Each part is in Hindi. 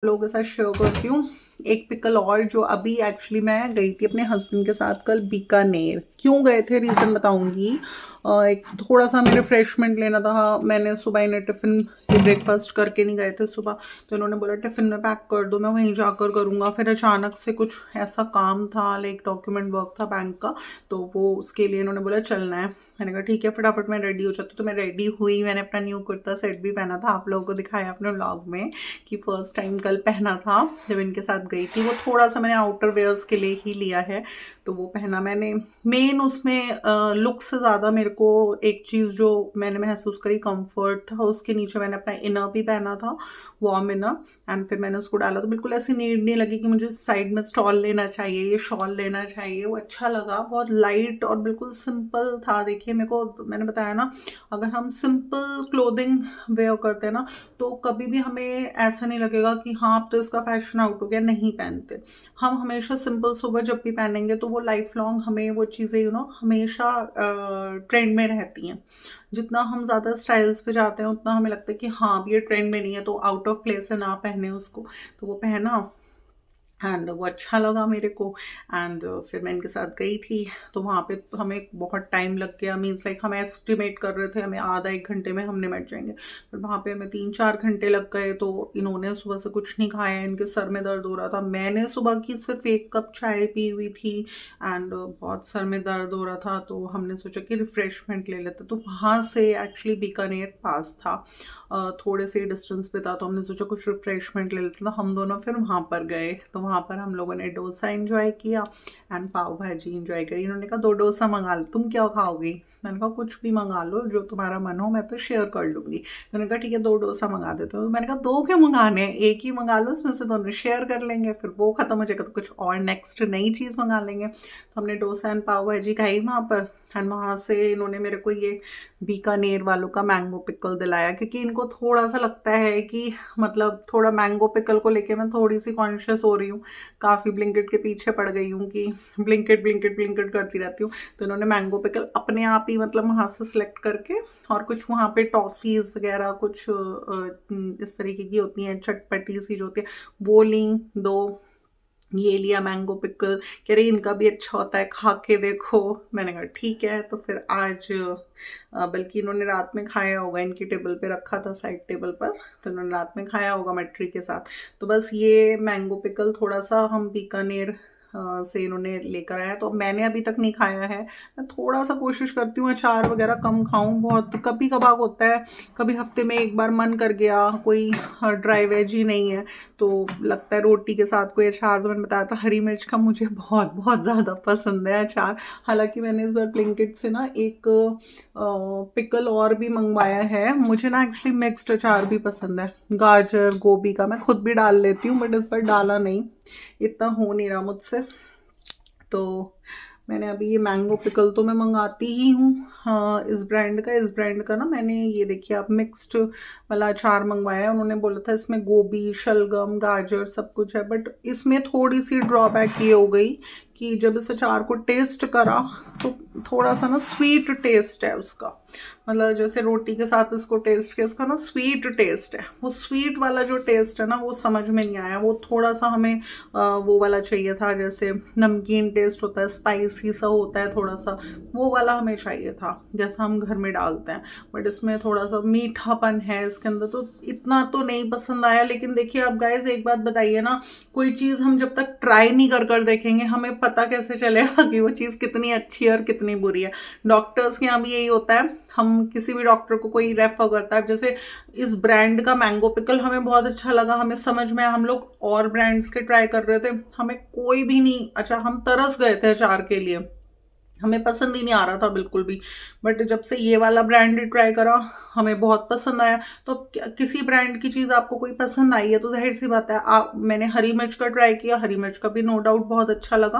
लोगों के साथ शेयर करती हूँ एक पिकल और जो अभी एक्चुअली मैं गई थी अपने हस्बैंड के साथ कल बीकानेर। क्यों गए थे रीज़न बताऊंगी। एक थोड़ा सा हमें रिफ्रेशमेंट लेना था। मैंने सुबह इन्हें टिफ़िन ब्रेकफास्ट करके नहीं गए थे सुबह, तो इन्होंने बोला टिफ़िन में पैक कर दो, मैं वहीं जाकर करूँगा। फिर अचानक से कुछ ऐसा काम था, लाइक डॉक्यूमेंट वर्क था बैंक का, तो वो उसके लिए इन्होंने बोला चलना है। मैंने कहा ठीक है, फटाफट मैं रेडी हो जाती हूँ। तो मैं रेडी हुई, मैंने अपना न्यू कुर्ता सेट भी पहना था, आप लोगों को दिखाया अपने व्लॉग में कि फर्स्ट टाइम कल पहना था जब इनके साथ गई थी। वो थोड़ा सा मैंने आउटर वेयर्स के लिए ही लिया है, तो वो पहना मैंने। मेन उसमें लुक से ज़्यादा मेरे को एक चीज़ जो मैंने महसूस करी, कंफर्ट था। उसके नीचे मैंने अपना इनर भी पहना था, वार्म इनर, एंड फिर मैंने उसको डाला तो बिल्कुल ऐसी नीड नहीं लगी कि मुझे साइड में स्टॉल लेना चाहिए, ये शॉल लेना चाहिए। वो अच्छा लगा, बहुत लाइट और बिल्कुल सिंपल था। देखिए मेरे को, मैंने बताया ना, अगर हम सिंपल क्लोथिंग वेयर करते हैं ना, तो कभी भी हमें ऐसा नहीं लगेगा कि हाँ अब तो इसका फैशन आउट हो गया, नहीं पहनते। हम हमेशा सिंपल सोबर जब भी पहनेंगे तो वो लाइफ लॉन्ग हमें वो चीज़ें हमेशा ट्रेंड में रहती हैं। जितना हम ज़्यादा स्टाइल्स पे जाते हैं उतना हमें लगता है कि हाँ अब ये ट्रेंड में नहीं है तो आउट ऑफ प्लेस है, ना पहने उसको। तो वो पहना एंड वो अच्छा लगा मेरे को। एंड फिर मैं इनके साथ गई थी, तो वहाँ पे तो हमें बहुत टाइम लग गया। मीन्स लाइक हम एस्टिमेट कर रहे थे हमें आधा एक घंटे में हम निपट जाएंगे, पर वहाँ पे हमें 3-4 घंटे लग गए। तो इन्होंने सुबह से कुछ नहीं खाया, इनके सर में दर्द हो रहा था। मैंने सुबह की सिर्फ 1 कप चाय पी हुई थी एंड बहुत सर में दर्द हो रहा था, तो हमने सोचा कि रिफ़्रेशमेंट ले लेते। तो वहाँ से एक्चुअली बीकानेर पास था, थोड़े से डिस्टेंस पे था, तो हमने सोचा कुछ रिफ्रेशमेंट ले लेते। तो हम दोनों फिर वहाँ पर गए, तो वहाँ पर हम लोगों ने डोसा एंजॉय किया एंड पाव भाजी एंजॉय करी। इन्होंने कहा 2 डोसा मंगा लो, तुम क्या खाओगी? मैंने कहा कुछ भी मंगा लो जो तुम्हारा मन हो, मैं तो शेयर कर लूँगी। तो उन्होंने कहा ठीक है 2 डोसा मंगा देते हो। मैंने कहा 2 क्यों मंगाने हैं, एक ही मंगा लो, उसमें से दोनों शेयर कर लेंगे। फिर वो ख़त्म हो जाएगा तो कुछ और नेक्स्ट नई चीज़ मंगा लेंगे। तो हमने डोसा एंड पाव भाजी खाई वहाँ पर। एंड वहाँ से इन्होंने मेरे को ये बीकानेर वालों का मैंगो पिकल दिलाया, क्योंकि इनको थोड़ा सा लगता है कि मतलब थोड़ा मैंगो पिकल को लेके मैं थोड़ी सी कॉन्शियस हो रही हूँ। काफ़ी ब्लिंकिट के पीछे पड़ गई हूँ कि ब्लिंकिट ब्लिंकिट ब्लिंकिट करती रहती हूँ। तो इन्होंने मैंगो पिकल अपने आप ही मतलब वहाँ से सिलेक्ट करके, और कुछ वहाँ पे टॉफ़ीज़ वगैरह कुछ इस तरीके की होती हैं, चटपटी सी जो होती है, वो ली 2। ये लिया मैंगो पिकल, कह रही इनका भी अच्छा होता है, खा के देखो। मैंने कहा ठीक है। तो फिर आज बल्कि इन्होंने रात में खाया होगा, इनकी टेबल पे रखा था साइड टेबल पर, तो इन्होंने रात में खाया होगा मटरी के साथ। तो बस ये मैंगो पिकल थोड़ा सा हम बीकानेर से इन्होंने लेकर आया, तो मैंने अभी तक नहीं खाया है। मैं थोड़ा सा कोशिश करती हूँ अचार वगैरह कम खाऊं, बहुत कभी कभार होता है, कभी हफ्ते में एक बार मन कर गया, कोई ड्राई वेज ही नहीं है तो लगता है रोटी के साथ कोई अचार। तो मैंने बताया था हरी मिर्च का मुझे बहुत बहुत ज़्यादा पसंद है अचार। हालांकि मैंने इस बार ब्लिंकिट से ना एक पिकल और भी मंगवाया है। मुझे ना एक्चुअली मिक्स्ड अचार भी पसंद है, गाजर गोभी का मैं खुद भी डाल लेती हूँ, बट इस बार डाला नहीं, इतना हो नहीं रहा मुझसे। तो मैंने अभी ये मैंगो पिकल तो मैं मंगाती ही हूँ, हाँ इस ब्रांड का ना मैंने ये देखिए आप मिक्स्ड वाला अचार मंगवाया है। उन्होंने बोला था इसमें गोभी शलगम गाजर सब कुछ है, बट इसमें थोड़ी सी ड्रॉबैक ये हो गई कि जब इस अचार को टेस्ट करा तो थोड़ा सा ना स्वीट टेस्ट है उसका। मतलब जैसे रोटी के साथ इसको टेस्ट किया, इसका ना स्वीट टेस्ट है। वो स्वीट वाला जो टेस्ट है ना वो समझ में नहीं आया। वो थोड़ा सा हमें वो वाला चाहिए था, जैसे नमकीन टेस्ट होता है, स्पाइसी सा होता है थोड़ा सा, वो वाला हमें चाहिए था जैसा हम घर में डालते हैं। बट इसमें थोड़ा सा मीठापन है इसके अंदर, तो इतना तो नहीं पसंद आया। लेकिन देखिए आप गाइस एक बात बताइए ना, कोई चीज़ हम जब तक ट्राई नहीं कर कर देखेंगे हमें पता कैसे चलेगा कि वो चीज़ कितनी अच्छी है और कितनी बुरी है। डॉक्टर्स के यहाँ भी यही होता है, हम किसी भी डॉक्टर को कोई रेफर करता है, जैसे इस ब्रांड का मैंगो पिकल हमें बहुत अच्छा लगा, हमें समझ में आया, हम लोग और ब्रांड्स के ट्राई कर रहे थे, हमें कोई भी नहीं अच्छा, हम तरस गए थे अचार के लिए, हमें पसंद ही नहीं आ रहा था बिल्कुल भी। बट जब से ये वाला ब्रांड ट्राई करा हमें बहुत पसंद आया। तो किसी ब्रांड की चीज़ आपको कोई पसंद आई है तो जाहिर सी बात है आप, मैंने हरी मिर्च का ट्राई किया, हरी मिर्च का भी नो डाउट बहुत अच्छा लगा,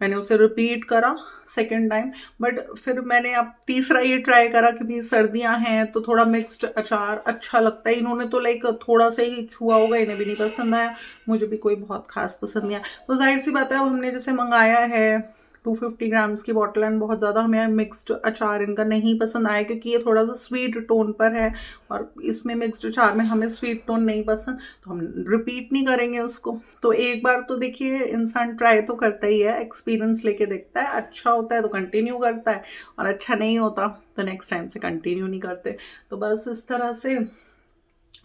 मैंने उसे रिपीट करा सेकेंड टाइम। बट फिर मैंने अब तीसरा ये ट्राई करा कि भी सर्दियाँ हैं तो थोड़ा मिक्स्ड अचार अच्छा लगता है। इन्होंने तो लाइक थोड़ा सा ही छुआ होगा, इन्हें भी नहीं पसंद आया, मुझे भी कोई बहुत खास पसंद नहीं आया। तो जाहिर सी बात है अब हमने जैसे मंगाया है 250 ग्राम्स की बॉटल एंड बहुत ज़्यादा हमें मिक्स्ड अचार इनका नहीं पसंद आया क्योंकि ये थोड़ा सा स्वीट टोन पर है और इसमें मिक्स्ड अचार में हमें स्वीट टोन नहीं पसंद, तो हम रिपीट नहीं करेंगे उसको। तो एक बार तो देखिए इंसान ट्राई तो करता ही है, एक्सपीरियंस लेके देखता है, अच्छा होता है तो कंटिन्यू करता है और अच्छा नहीं होता तो नेक्स्ट टाइम से कंटिन्यू नहीं करते। तो बस इस तरह से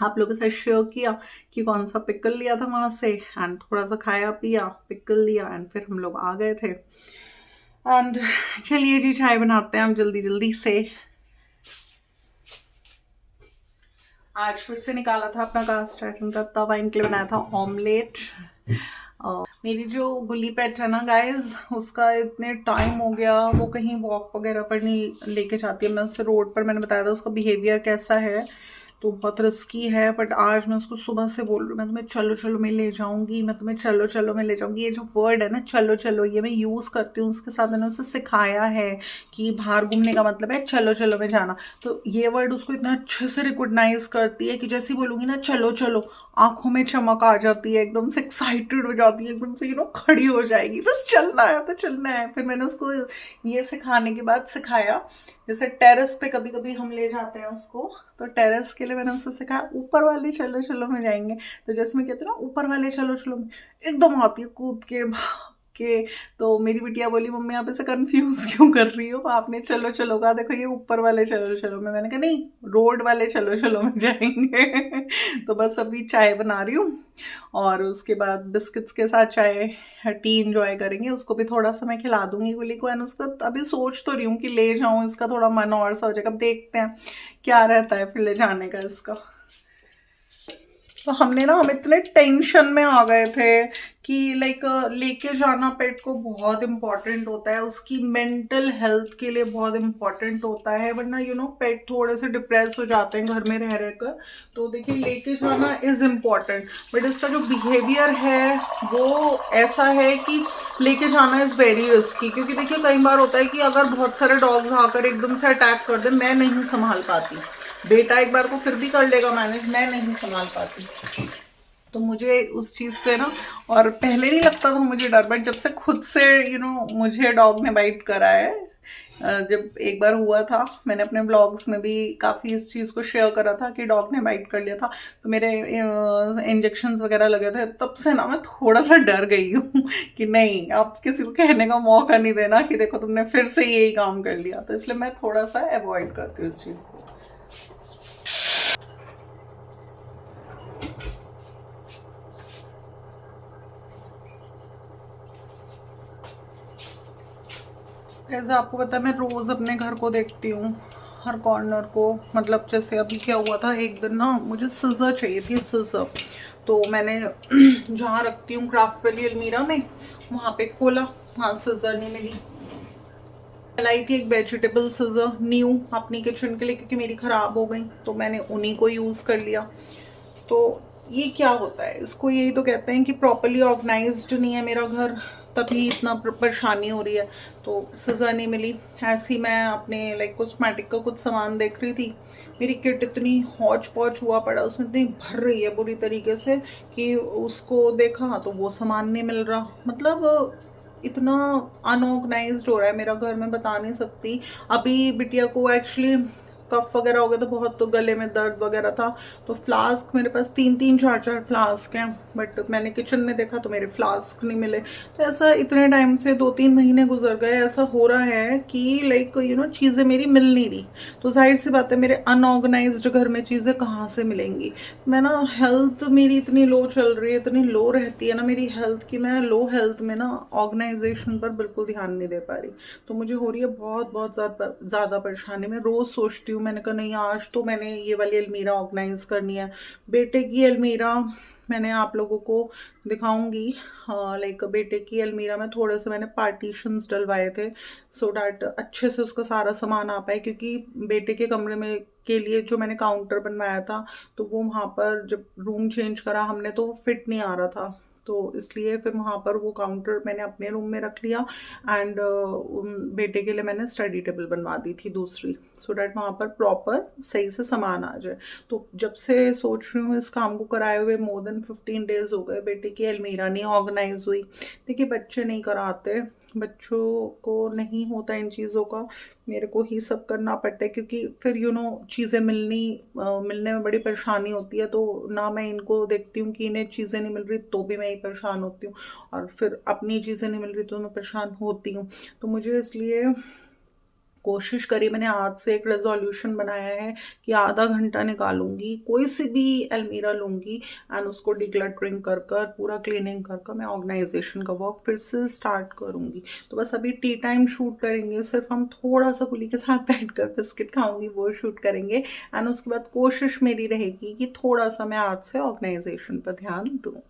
आप लोगों के साथ शेयर किया कि कौन सा पिकल लिया था वहाँ से एंड थोड़ा सा खाया पिया, पिकल लिया एंड फिर हम लोग आ गए थे। एंड चलिए जी चाय बनाते हैं हम जल्दी जल्दी से। आज फिर से निकाला था अपना कास्ट आयरन का तवा, इनके लिए बनाया था ऑमलेट। मेरी जो गुल्ली पेट है ना गाइज, उसका इतने टाइम हो गया वो कहीं वॉक वगैरह पर नहीं लेके जाती है। मैं उससे रोड पर, मैंने बताया था उसका बिहेवियर कैसा है तो बहुत रिस्की है, बट आज मैं उसको सुबह से बोल रही हूँ मैं तुम्हें चलो चलो मैं ले जाऊंगी, मैं तुम्हें चलो चलो मैं ले जाऊंगी। ये जो वर्ड है ना चलो चलो, ये मैं यूज़ करती हूँ उसके साथ, मैंने उसे सिखाया है कि बाहर घूमने का मतलब है चलो चलो में जाना। तो ये वर्ड उसको इतना अच्छे से रिकॉग्नाइज करती है कि जैसे ही बोलूँगी ना चलो चलो, आंखों में चमक आ जाती है, एकदम से एक्साइटेड हो जाती है, एकदम से खड़ी हो जाएगी, बस चलना है तो चलना है। फिर मैंने उसको ये सिखाने के बाद सिखाया, जैसे टेरेस पे कभी कभी हम ले जाते हैं उसको, तो टेरेस के लिए मैंने उससे सिखाया ऊपर वाले चलो चलो में जाएंगे। तो जैसे मैं कहती हूँ ना ऊपर वाले चलो चलो में, एकदम आती है कूद के भाग के। तो मेरी बिटिया बोली मम्मी आप ऐसे कंफ्यूज क्यों कर रही हो, आपने चलो चलो कहा, देखो ये ऊपर वाले चलो चलो में, मैंने कहा नहीं रोड वाले चलो चलो में जाएंगे। तो बस अभी चाय बना रही हूँ और उसके बाद बिस्किट्स के साथ चाय टी इंजॉय करेंगे। उसको भी थोड़ा सा मैं खिला दूंगी गुली को एंड उसको अभी सोच तो रही हूँ कि ले जाऊँ, इसका थोड़ा मन और सा हो जाएगा। अब देखते हैं क्या रहता है फिर ले जाने का इसका। तो हम इतने टेंशन में आ गए थे कि लाइक लेके जाना पेट को बहुत इम्पॉर्टेंट होता है, उसकी मेंटल हेल्थ के लिए बहुत इम्पॉर्टेंट होता है, वरना पेट थोड़े से डिप्रेस हो जाते हैं घर में रह रहकर। तो देखिए लेके जाना इज़ इम्पॉर्टेंट, बट इसका जो बिहेवियर है वो ऐसा है कि लेके जाना इज़ वेरी रिस्की। क्योंकि देखिए कई बार होता है कि अगर बहुत सारे डॉग्स आकर एकदम से अटैक कर दे, मैं नहीं संभाल पाती, बेटा एक बार को फिर भी कर लेगा मैनेज, मैं नहीं संभाल पाती। तो मुझे उस चीज़ से ना, और पहले नहीं लगता था मुझे डर, बट जब से खुद से मुझे डॉग ने बाइट करा है, जब एक बार हुआ था, मैंने अपने ब्लॉग्स में भी काफ़ी इस चीज़ को शेयर करा था कि डॉग ने बाइट कर लिया था, तो मेरे इंजेक्शंस वगैरह लगे थे, तब से ना मैं थोड़ा सा डर गई हूँ कि नहीं अब किसी को कहने का मौका नहीं देना कि देखो तुमने फिर से यही काम कर लिया। तो इसलिए मैं थोड़ा सा अवॉइड करती हूँ इस चीज़ को। जैसे आपको पता है मैं रोज़ अपने घर को देखती हूँ, हर कॉर्नर को। मतलब जैसे अभी क्या हुआ था, एक दिन ना मुझे सिज़र चाहिए थी, सिज़र। तो मैंने जहाँ रखती हूँ क्राफ्ट वाली अलमीरा में, वहाँ पे खोला, वहाँ सिज़र नहीं मिली। लाई थी एक वेजिटेबल सिज़र न्यू अपनी किचन के लिए क्योंकि मेरी ख़राब हो गई, तो मैंने उन्हीं को यूज़ कर लिया। तो ये क्या होता है, इसको यही तो कहते हैं कि प्रॉपरली ऑर्गेनाइज्ड नहीं है मेरा घर, तभी इतना परेशानी हो रही है। तो सिज़र नहीं मिली। ऐसे ही मैं अपने लाइक कॉस्मेटिक का कुछ सामान देख रही थी, मेरी किट इतनी हौच पौच हुआ पड़ा, उसमें इतनी भर रही है बुरी तरीके से कि उसको देखा तो वो सामान नहीं मिल रहा। मतलब इतना अनऑर्गेनाइज्ड हो रहा है मेरा घर, मैं बता नहीं सकती। अभी बिटिया को एक्चुअली कफ वगैरह हो गया, तो बहुत तो गले में दर्द वगैरह था, तो फ्लास्क मेरे पास 3-3 4-4 फ्लास्क हैं, बट मैंने किचन में देखा तो मेरे फ्लास्क नहीं मिले। तो ऐसा इतने टाइम से 2-3 महीने गुजर गए, ऐसा हो रहा है कि लाइक चीज़ें मेरी मिल नहीं रही। तो जाहिर सी बात है मेरे अनऑर्गेनाइज्ड घर में चीज़ें कहाँ से मिलेंगी। मैं ना हेल्थ मेरी इतनी लो चल रही है, इतनी लो रहती है ना मेरी हेल्थ की, मैं लो हेल्थ में ना ऑर्गेनाइजेशन पर बिल्कुल ध्यान नहीं दे पा रही। तो मुझे हो रही है बहुत बहुत ज़्यादा परेशानी। मैं रोज़ सोचती हूँ, मैंने कहा नहीं आज तो मैंने ये वाली अलमीरा ऑर्गेनाइज करनी है। बेटे की अलमीरा मैंने आप लोगों को दिखाऊंगी, लाइक बेटे की अलमीरा में थोड़े से मैंने पार्टीशंस डलवाए थे सो डैट अच्छे से उसका सारा सामान आ पाए। क्योंकि बेटे के कमरे में के लिए जो मैंने काउंटर बनवाया था, तो वो वहाँ पर जब रूम चेंज करा हमने तो वो फिट नहीं आ रहा था। तो इसलिए फिर वहाँ पर वो काउंटर मैंने अपने रूम में रख लिया एंड बेटे के लिए मैंने स्टडी टेबल बनवा दी थी दूसरी, सो डैट वहाँ पर प्रॉपर सही से सामान आ जाए। तो जब से सोच रही हूँ इस काम को कराए हुए मोर देन 15 डेज हो गए, बेटे की अलमीरा नहीं ऑर्गेनाइज हुई। देखिए बच्चे नहीं कराते, बच्चों को नहीं होता इन चीज़ों का, मेरे को ही सब करना पड़ता है क्योंकि फिर चीज़ें मिलने में बड़ी परेशानी होती है। तो ना मैं इनको देखती हूँ कि इन्हें चीज़ें नहीं मिल रही तो भी मैं ही परेशान होती हूँ, और फिर अपनी चीज़ें नहीं मिल रही तो मैं परेशान होती हूँ। तो मुझे इसलिए कोशिश करी मैंने, आज से एक रेजोल्यूशन बनाया है कि आधा घंटा निकालूंगी, कोई सी भी अलमीरा लूंगी एंड उसको डिक्लटरिंग कर कर पूरा क्लीनिंग कर कर मैं ऑर्गेनाइजेशन का वर्क फिर से स्टार्ट करूंगी। तो बस अभी टी टाइम शूट करेंगे, सिर्फ हम थोड़ा सा कुली के साथ बैठ कर बिस्किट खाऊंगी वो शूट करेंगे एंड उसके बाद कोशिश मेरी रहेगी कि थोड़ा सा मैं आज से ऑर्गेनाइजेशन पर ध्यान दूँ।